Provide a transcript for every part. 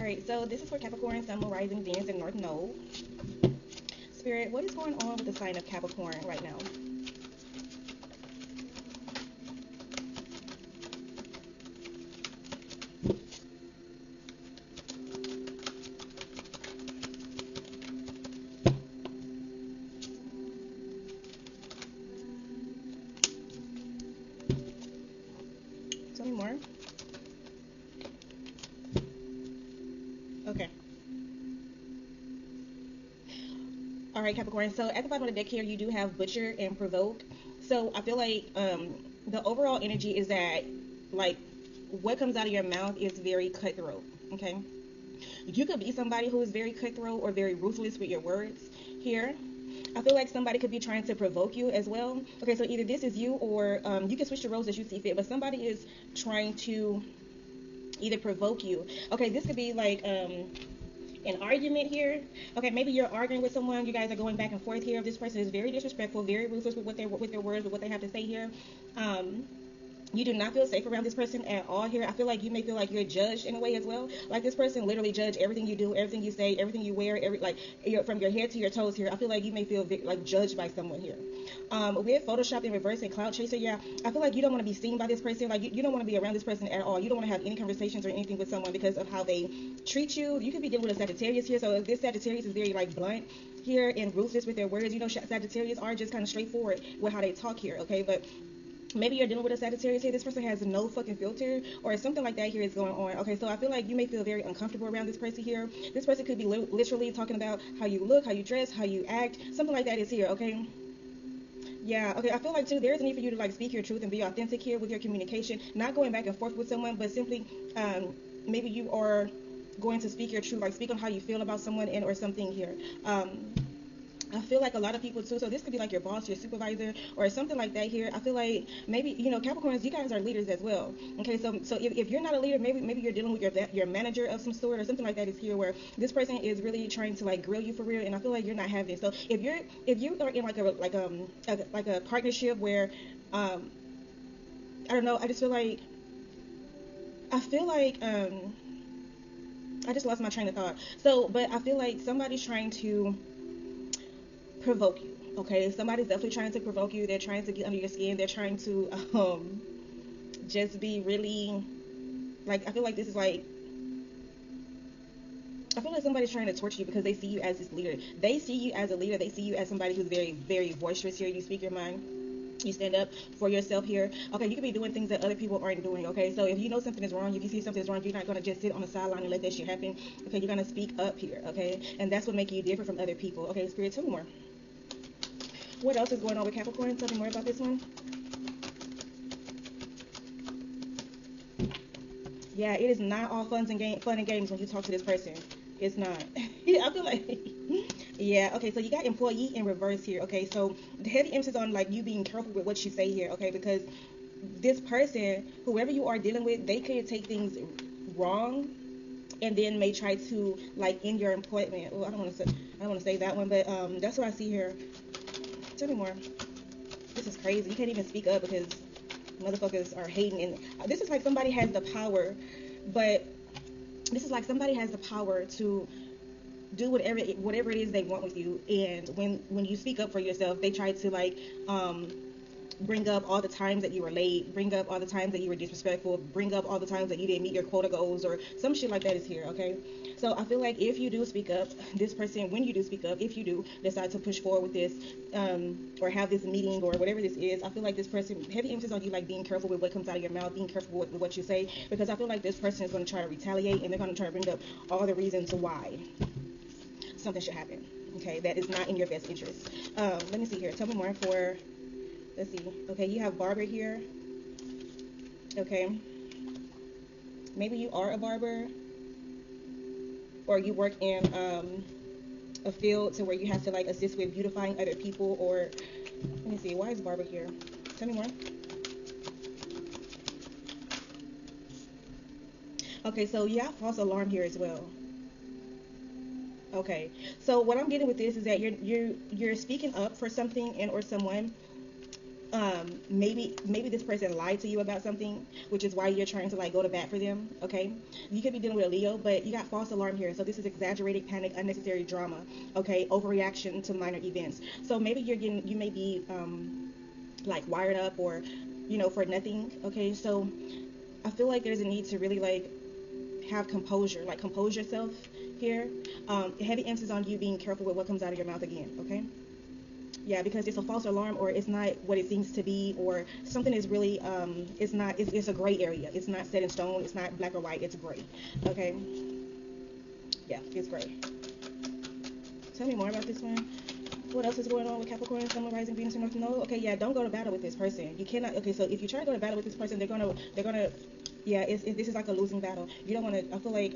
right, so this is for Capricorn, Sun, Moon, Rising, Venus, and North Node. Spirit, what is going on with the sign of Capricorn right now? Tell me more. Okay. All right, Capricorn. So at the bottom of the deck here, you do have Butcher and Provoke. So I feel like the overall energy is that, like, what comes out of your mouth is very cutthroat. Okay. You could be somebody who is very cutthroat or very ruthless with your words here. I feel like somebody could be trying to provoke you as well. Okay, so either this is you or you can switch the roles as you see fit, but somebody is trying to either provoke you. Okay, this could be like an argument here. Okay, maybe you're arguing with someone. You guys are going back and forth here. This person is very disrespectful, very ruthless with their words, with what they have to say here. You do not feel safe around this person at all here. I feel like you may feel like you're judged in a way as well. Like this person literally judge everything you do, everything you say, everything you wear, from your head to your toes here. I feel like you may feel like judged by someone here. With Photoshop in reverse and Cloud Chaser, yeah, I feel like you don't want to be seen by this person. Like you don't want to be around this person at all. You don't want to have any conversations or anything with someone because of how they treat you. You could be dealing with a Sagittarius here. So if this Sagittarius is very like blunt here and ruthless with their words, you know, Sagittarius are just kind of straightforward with how they talk here. Okay, but maybe you're dealing with a Sagittarius here. This person has no fucking filter or something like that here is going on. Okay, so I feel like you may feel very uncomfortable around this person here. This person could be literally talking about how you look, how you dress, how you act. Something like that is here, okay? Yeah, okay, I feel like too there's a need for you to like speak your truth and be authentic here with your communication. Not going back and forth with someone, but simply maybe you are going to speak your truth, like speak on how you feel about someone and or something here. I feel like a lot of people too, so this could be like your boss, your supervisor, or something like that here. I feel like maybe, you know, Capricorns, you guys are leaders as well. Okay, so if you're not a leader, maybe you're dealing with your manager of some sort or something like that is here where this person is really trying to like grill you for real, and I feel like you're not having it. So if you are in like a partnership where I don't know, I just feel like I just lost my train of thought. So, but I feel like somebody's trying to provoke you. Okay, somebody's definitely trying to provoke you. They're trying to get under your skin. They're trying to just be really like, I feel like this is like, I feel like somebody's trying to torture you because they see you as this leader. They see you as a leader. They see you as somebody who's very, very boisterous here. You speak your mind. You stand up for yourself here. Okay, you could be doing things that other people aren't doing. Okay, so if you know something is wrong, if you see something is wrong, you're not going to just sit on the sideline and let that shit happen. Okay, you're going to speak up here. Okay, and that's what makes you different from other people. Okay, Spirit, tell me more. What else is going on with Capricorn? Tell me more about this one. Yeah, it is not all fun and games when you talk to this person. It's not. I feel like, yeah. Okay, so you got employee in reverse here. Okay, so the heavy emphasis on like you being careful with what you say here. Okay, because this person, whoever you are dealing with, they could take things wrong and then may try to like end your employment. Well, I don't want to say that one, but that's what I see here. Tell me more. This is crazy. You can't even speak up because motherfuckers are hating. And this is like somebody has the power, but this is like somebody has the power to do whatever it is they want with you. And when you speak up for yourself, they try to like bring up all the times that you were late, bring up all the times that you were disrespectful, bring up all the times that you didn't meet your quota goals or some shit like that is here, okay? So I feel like if you do speak up, this person, when you do speak up, if you do decide to push forward with this or have this meeting or whatever this is, I feel like this person, heavy emphasis on you like being careful with what comes out of your mouth, being careful with what you say, because I feel like this person is going to try to retaliate and they're going to try to bring up all the reasons why something should happen, okay, that is not in your best interest. Let me see here. Tell me more for... Let's see. Okay, you have barber here. Okay. Maybe you are a barber. Or you work in a field to where you have to like assist with beautifying other people. Or, let me see. Why is barber here? Tell me more. Okay, so you have false alarm here as well. Okay. So what I'm getting with this is that you're speaking up for something and or someone. Maybe this person lied to you about something, which is why you're trying to like go to bat for them. Okay, you could be dealing with a Leo, but you got false alarm here. So this is exaggerated panic, unnecessary drama. Okay, overreaction to minor events. So maybe you may be like wired up, or for nothing. Okay, so I feel like there's a need to really like have composure, like compose yourself here. Heavy emphasis on you being careful with what comes out of your mouth again. Okay. Yeah, because it's a false alarm, or it's not what it seems to be, or something is really it's not, it's a gray area. It's not set in stone, it's not black or white, it's gray. Okay. Yeah, it's gray. Tell me more about this one. What else is going on with Capricorn, Sun, Rising, Venus, and North Node? Okay, yeah, don't go to battle with this person. You cannot. Okay, so if you try to go to battle with this person, they're gonna yeah, this is like a losing battle. You don't want to. I feel like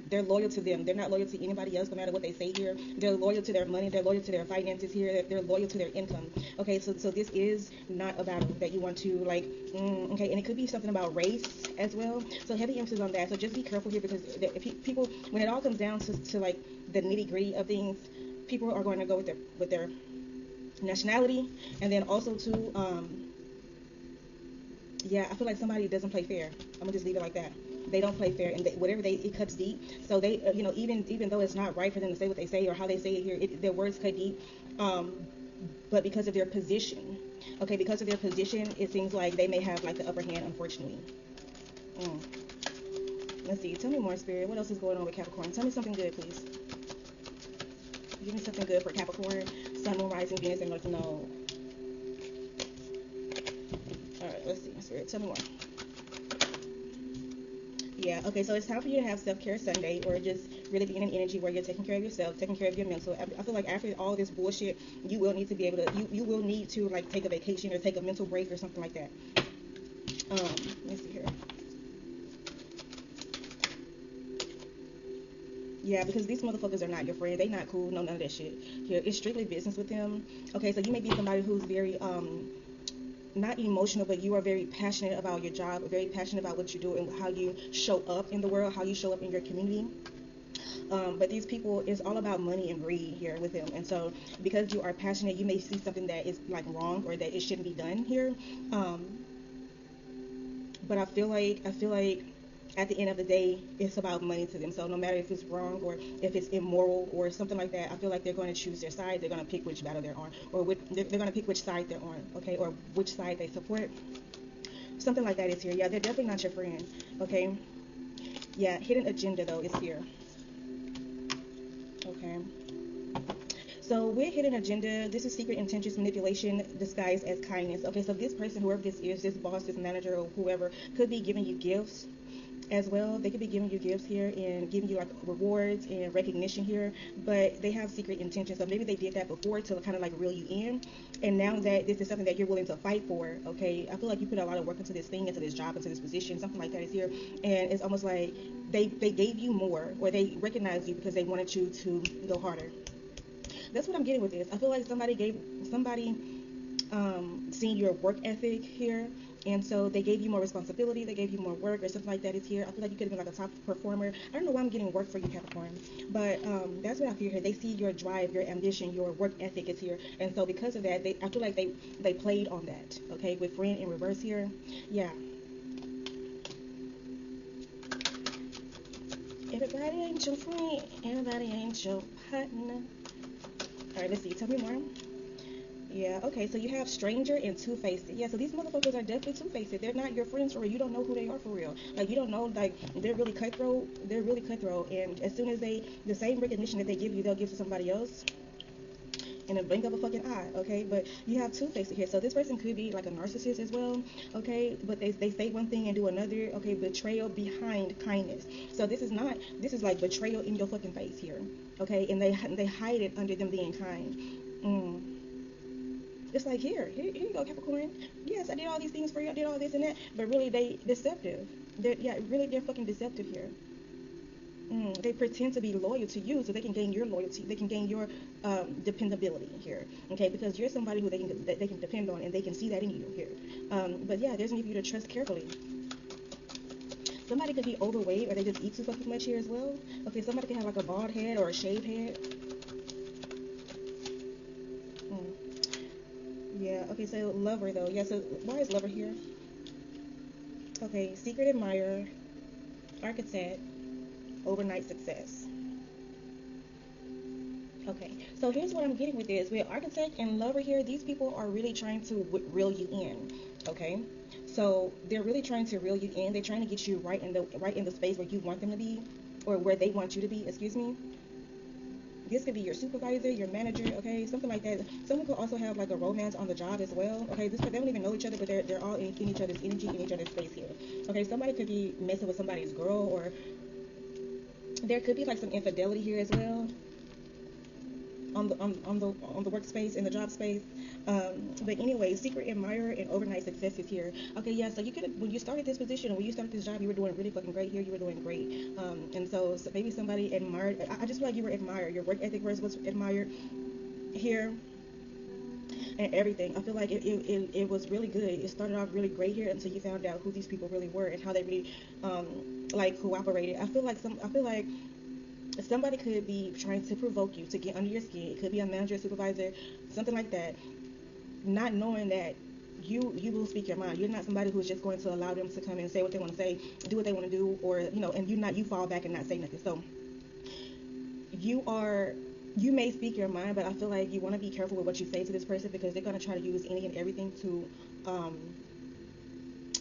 they're loyal to them. They're not loyal to anybody else, no matter what they say here. They're loyal to their money. They're loyal to their finances here. They're loyal to their income. Okay, so this is not a battle that you want to like. Okay, and it could be something about race as well. So heavy emphasis on that. So just be careful here, because if people, when it all comes down to like the nitty gritty of things, people are going to go with their nationality, and then also too. Yeah, I feel like somebody doesn't play fair. I'm gonna just leave it like that. They don't play fair, and it cuts deep. So they, even though it's not right for them to say what they say or how they say it here, their words cut deep. But because of their position, okay, because of their position, it seems like they may have like the upper hand, unfortunately. Mm. Let's see. Tell me more, Spirit. What else is going on with Capricorn? Tell me something good, please. Give me something good for Capricorn, Sun, Moon, Rising, Venus, and North Node. All right, let's see, Spirit. Tell me more. Yeah, okay, so it's time for you to have self-care Sunday, or just really be in an energy where you're taking care of yourself, taking care of your mental. I feel like after all this bullshit, you will need to be able to, you will need to like take a vacation or take a mental break or something like that. Let's see here. Yeah, because these motherfuckers are not your friend. They not cool. No, none of that shit. Here, it's strictly business with them. Okay, so you may be somebody who's very not emotional, but you are very passionate about your job, very passionate about what you do and how you show up in the world, how you show up in your community. But these people, it's all about money and greed here with them. And so because you are passionate, you may see something that is like wrong or that it shouldn't be done here. But I feel like at the end of the day, it's about money to them. So no matter if it's wrong or if it's immoral or something like that, I feel like they're going to choose their side. They're going to pick which battle they're on, or they're going to pick which side they're on, okay, or which side they support. Something like that is here. Yeah, they're definitely not your friend, okay. Yeah, hidden agenda though is here, okay. So with hidden agenda, this is secret intentions, manipulation disguised as kindness. Okay, so this person, whoever this is, this boss, this manager, or whoever, could be giving you gifts as well. They could be giving you gifts here and giving you like rewards and recognition here, but they have secret intentions. So maybe they did that before to kind of like reel you in, and now that this is something that you're willing to fight for, okay, I feel like you put a lot of work into this thing, into this job, into this position, something like that is here, and it's almost like they gave you more, or they recognized you because they wanted you to go harder. That's what I'm getting with this. I feel like somebody seen your work ethic here, and so they gave you more responsibility, they gave you more work or something like that is here. I feel like you could have been like a top performer. I don't know why I'm getting work for you, Capricorn, but that's what I feel here. They see your drive, your ambition, your work ethic is here, and so because of that, I feel like they played on that, okay, with friend in reverse here. Yeah. Everybody ain't your friend, everybody ain't your partner. All right, let's see. Tell me more. Yeah, okay, so you have stranger and two-faced. Yeah, so these motherfuckers are definitely two-faced. They're not your friends for real. You don't know who they are for real. Like, you don't know, like, they're really cutthroat. They're really cutthroat. And as soon as the same recognition that they give you, they'll give to somebody else in a blink of a fucking eye, okay? But you have two-faced here. So this person could be like a narcissist as well, okay? But they say one thing and do another, okay? Betrayal behind kindness. So this is like betrayal in your fucking face here, okay? And they hide it under them being kind. It's like, here you go, Capricorn. Yes, I did all these things for you. I did all this and that. But really, they deceptive. They're fucking deceptive here. They pretend to be loyal to you so they can gain your loyalty. They can gain your dependability here. Okay, because you're somebody who they can depend on, and they can see that in you here. But yeah, there's a need for you to trust carefully. Somebody could be overweight, or they just eat too fucking much here as well. Okay, somebody could have like a bald head or a shaved head. Yeah, Okay, so lover though. Yeah, so why is lover here? Okay, secret admirer, architect, overnight success. Okay, so here's what I'm getting with this. With architect and lover here, these people are really trying to reel you in. Okay, so they're really trying to reel you in. They're trying to get you right in the space where you want them to be, or where they want you to be. Excuse me. This could be your supervisor, your manager, okay, something like that. Someone could also have like a romance on the job as well. Okay, they don't even know each other, but they're all in each other's energy, in each other's space here. Okay, somebody could be messing with somebody's girl, or there could be like some infidelity here as well on the workspace, in the job space. But anyway, secret admirer and overnight success is here. Okay, yeah. So you could, when you started this position, or when you started this job, you were doing really fucking great here. You were doing great. And so maybe somebody admired. I just feel like you were admired. Your work ethic was admired here, and everything. I feel like it was really good. It started off really great here until you found out who these people really were and how they really like cooperated. I feel like somebody could be trying to provoke you to get under your skin. It could be a manager, supervisor, something like that, not knowing that you will speak your mind. You're not somebody who's just going to allow them to come and say what they want to say, do what they want to do, or and you fall back and not say nothing. So you may speak your mind, but I feel like you want to be careful with what you say to this person, because they're going to try to use any and everything to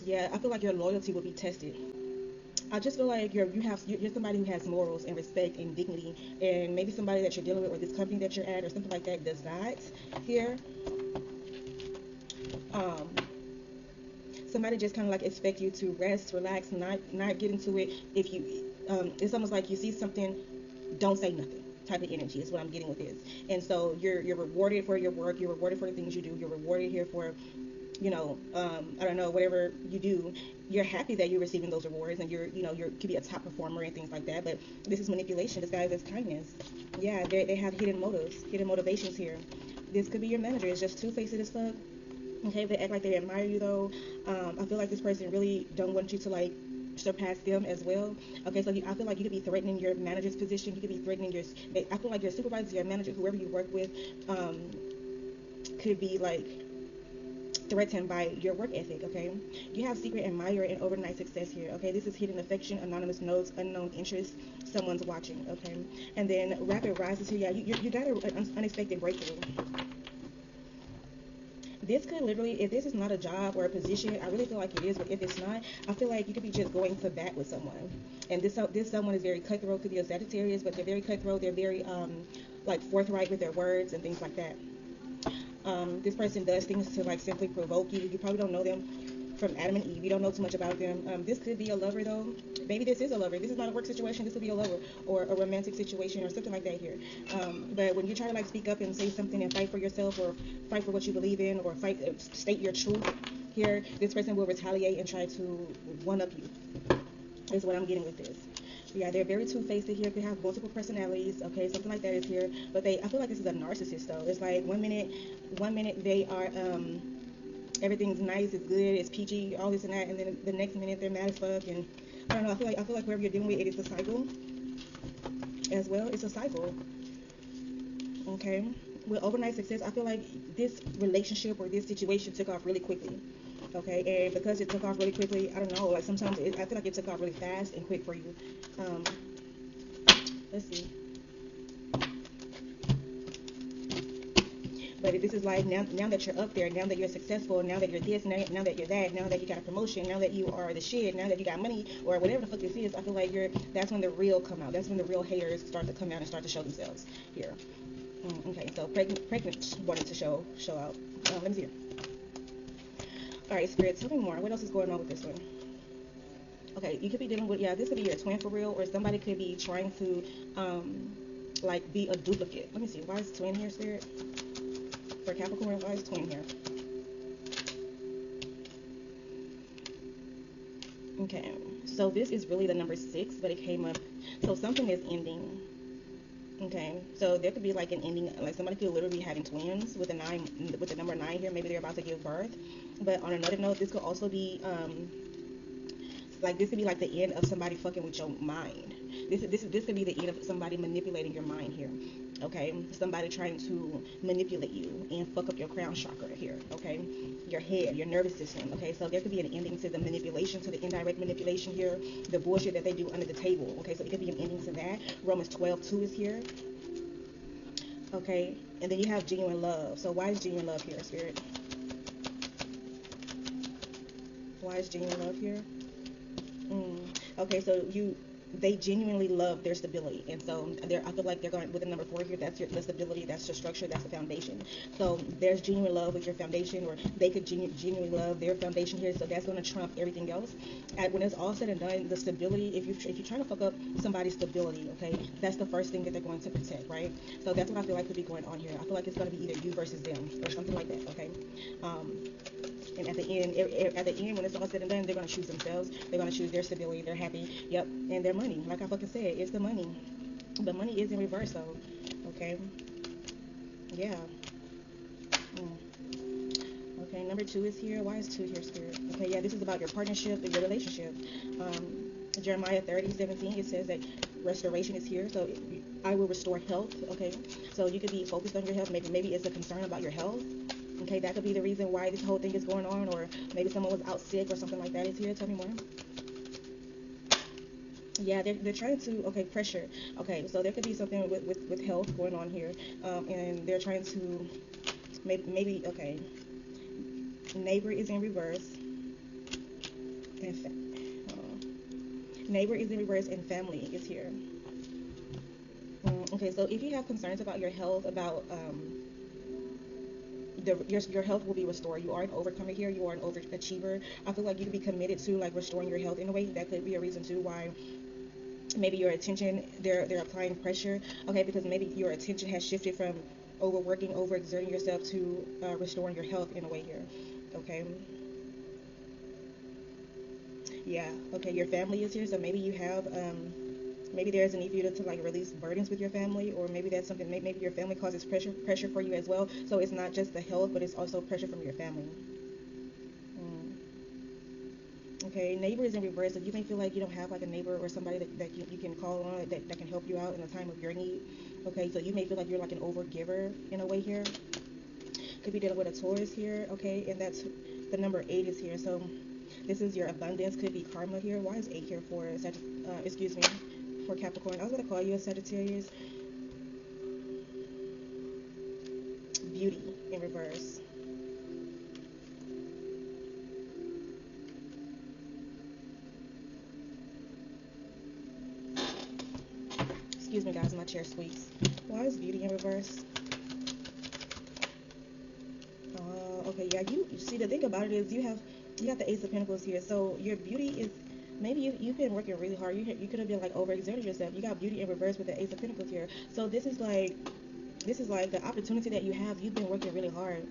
yeah, I feel like your loyalty will be tested. I just feel like you're somebody who has morals and respect and dignity, and maybe somebody that you're dealing with, or this company that you're at, or something like that, does not here. Um, Somebody just kind of like expect you to rest, relax, not get into it. If you, it's almost like you see something, don't say nothing type of energy is what I'm getting with this. And so you're rewarded for your work, you're rewarded for the things you do, you're rewarded here for I don't know, whatever you do, you're happy that you're receiving those rewards, and you could be a top performer and things like that. But this is manipulation disguised as kindness. Yeah, they have hidden motives, hidden motivations here. This could be your manager. It's just two-faced as fuck. Okay, they act like they admire you though. I feel like this person really don't want you to like surpass them as well. Okay, so I feel like you could be threatening your manager's position. You could be threatening I feel like your supervisor, your manager, whoever you work with, could be like threatened by your work ethic. Okay, you have secret admirer and overnight success here. Okay, this is hidden affection, anonymous notes, unknown interest, someone's watching. Okay, and then rapid rises here. Yeah, you got an unexpected breakthrough. This could literally, if this is not a job or a position, I really feel like it is, but if it's not, I feel like you could be just going to bat with someone. And this someone is very cutthroat, could be a Sagittarius, but they're very cutthroat, they're very like forthright with their words and things like that. This person does things to like simply provoke you. You probably don't know them from Adam and Eve. You don't know too much about them. This could be a lover though. Maybe this is a lover. This is not a work situation. This could be a lover or a romantic situation or something like that here. But when you try to like speak up and say something and fight for yourself, or fight for what you believe in, or state your truth here, this person will retaliate and try to one up you. Is what I'm getting with this. Yeah, they're very two-faced here. Could have multiple personalities. Okay, something like that is here. But I feel like this is a narcissist though. It's like one minute they are everything's nice, it's good, it's PG, all this and that, and then the next minute they're mad as fuck. And I don't know. I feel like whoever you're dealing with, it is a cycle as well. It's a cycle. Okay. With overnight success, I feel like this relationship or this situation took off really quickly. Okay, and because it took off really quickly, I don't know. Like sometimes I feel like it took off really fast and quick for you. Let's see. But this is like now that you're up there, now that you're successful, now that you're this, now that you're that, now that you got a promotion, now that you are the shit, now that you got money or whatever the fuck this is, I feel like that's when the real come out. That's when the real haters start to come out and start to show themselves here. Okay, so pregnant wanted to show out. Let me see. All right, Spirit, tell me more. What else is going on with this one? Okay, you could be dealing with, this could be your twin for real, or somebody could be trying to like be a duplicate. Let me see. Why is twin here, Spirit? For Capricorn, why is twin here? Okay, so this is really the number 6, but it came up. So something is ending. Okay, so there could be like an ending, like somebody could literally be having twins with the number 9 here. Maybe they're about to give birth. But on another note, this could also be Like, this could be like the end of somebody fucking with your mind. This could be the end of somebody manipulating your mind here. Okay, somebody trying to manipulate you and fuck up your crown chakra here. Okay, your head, your nervous system. Okay, so there could be an ending to the manipulation, to the indirect manipulation here, the bullshit that they do under the table. Okay, so it could be an ending to that. Romans 12:2 is here. Okay, and then you have genuine love. So why is genuine love here, Spirit? Why is genuine love here? Okay, so they genuinely love their stability, and so I feel like they're going with the number 4 here. That's the stability, that's the structure, that's the foundation. So there's genuine love with your foundation, or they could genuinely love their foundation here. So that's going to trump everything else. When it's all said and done, the stability, if you're trying to fuck up somebody's stability, okay, that's the first thing that they're going to protect, right? So that's what I feel like could be going on here. I feel like it's going to be either you versus them, or something like that. Okay. And at the end, when it's all said and done, they're going to choose themselves. They're going to choose their stability. They're happy. Yep. And their money. Like I fucking said, it's the money. The money is in reverse, though. Okay. Yeah. Okay, number 2 is here. Why is 2 here, Spirit? Okay, yeah, this is about your partnership and your relationship. Jeremiah 30:17, it says that restoration is here. So I will restore health. Okay. So you could be focused on your health. Maybe it's a concern about your health. Okay, that could be the reason why this whole thing is going on, or maybe someone was out sick or something like that is here. Tell me more. Yeah, they're trying to, okay, pressure. Okay, so there could be something with health going on here, and they're trying to, maybe, okay, neighbor is in reverse, and neighbor is in reverse, and family is here. Okay, so if you have concerns about your health, about, your health will be restored. You are an overcomer here. You are an overachiever. I feel like you could be committed to like restoring your health in a way. That could be a reason too why maybe your attention, they're applying pressure. Okay, because maybe your attention has shifted from overworking, overexerting yourself to restoring your health in a way here. Okay. Yeah. Okay. Your family is here, so maybe you have maybe there's a need for you to like release burdens with your family, or maybe that's something, maybe your family causes pressure for you as well. So it's not just the health, but it's also pressure from your family. Okay, neighbor is in reverse. So you may feel like you don't have like a neighbor or somebody that you can call on that can help you out in a time of your need. Okay, so you may feel like you're like an overgiver in a way here. Could be dealing with a Taurus here. Okay, and that's the number 8 is here. So this is your abundance. Could be karma here. Why is 8 here for excuse me, for Capricorn? I was going to call you a Sagittarius. Beauty in reverse. Excuse me, guys, my chair squeaks. Why is beauty in reverse? Okay, yeah, you see, the thing about it is you got the Ace of Pentacles here. So your beauty is, maybe you've been working really hard. You could have been like overexerting yourself. You got beauty in reverse with the Ace of Pentacles here. So this is like the opportunity that you have. You've been working really hard.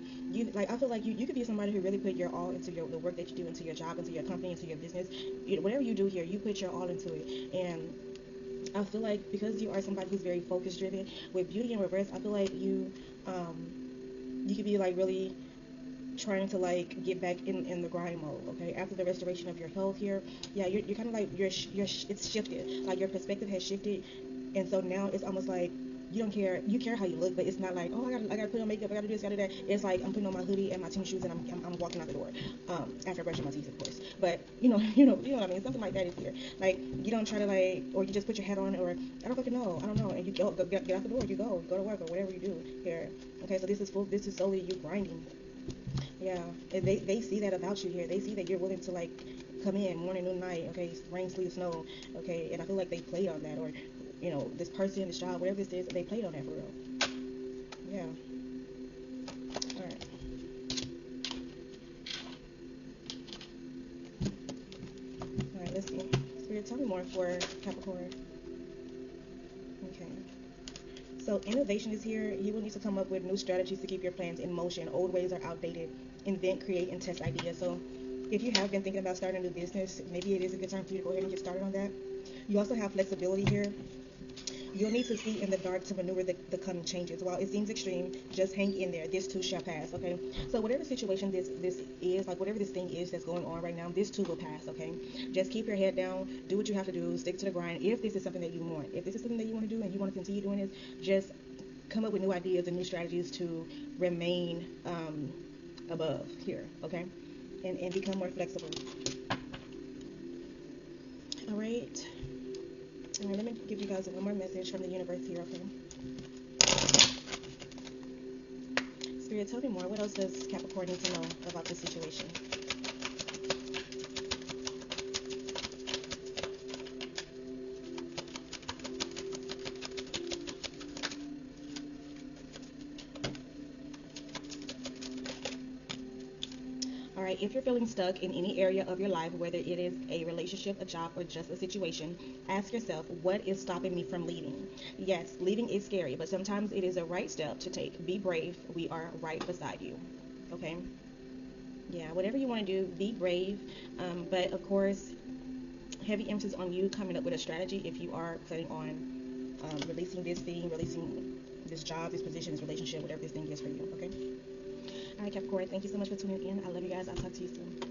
I feel like you could be somebody who really put your all into the work that you do, into your job, into your company, into your business. Whatever you do here, you put your all into it. And I feel like because you are somebody who's very focus driven, with beauty in reverse, I feel like you could be like really trying to like get back in the grind mode. Okay, after the restoration of your health here, yeah, you're kind of like it's shifted. Like your perspective has shifted, and so now it's almost like you don't care. You care how you look, but it's not like, oh, I gotta put on makeup, I gotta do this, gotta do that. It's like I'm putting on my hoodie and my tennis shoes and I'm walking out the door. After brushing my teeth, of course. But you know what I mean. Something like that is here. Like you don't try to like, or you just put your hat on, or I don't fucking know, I don't know, and you get out the door. You go to work or whatever you do here. Okay, so this is solely you grinding. Yeah, and they see that about you here. They see that you're willing to like come in morning, noon, night. Okay, rain, sleet, snow. Okay, and I feel like they played on that, or this person, this job, whatever this is, they played on that for real. Yeah. All right. All right. Let's see. Spirit, tell me more for Capricorn. Okay. So innovation is here. You will need to come up with new strategies to keep your plans in motion. Old ways are outdated. Invent, create, and test ideas. So if you have been thinking about starting a new business, maybe it is a good time for you to go ahead and get started on that. You also have flexibility here. You'll need to see in the dark to maneuver the coming changes. While it seems extreme, just hang in there. This too shall pass, okay? So whatever situation this is, like whatever this thing is that's going on right now, this too will pass, okay? Just keep your head down, do what you have to do, stick to the grind. If this is something that you want, if this is something that you want to do and you want to continue doing this, just come up with new ideas and new strategies to remain above here, okay? And become more flexible. All right. All right, let me give you guys one more message from the universe here, okay? Spirit, tell me more. What else does Capricorn need to know about this situation? All right, if you're feeling stuck in any area of your life, whether it is a relationship, a job, or just a situation, ask yourself, what is stopping me from leaving? Yes, leaving is scary, but sometimes it is a right step to take. Be brave. We are right beside you. Okay? Yeah, whatever you want to do, be brave. But of course, heavy emphasis on you coming up with a strategy if you are planning on releasing this thing, releasing this job, this position, this relationship, whatever this thing is for you. Okay? All right, Capricorn, thank you so much for tuning in. I love you guys. I'll talk to you soon.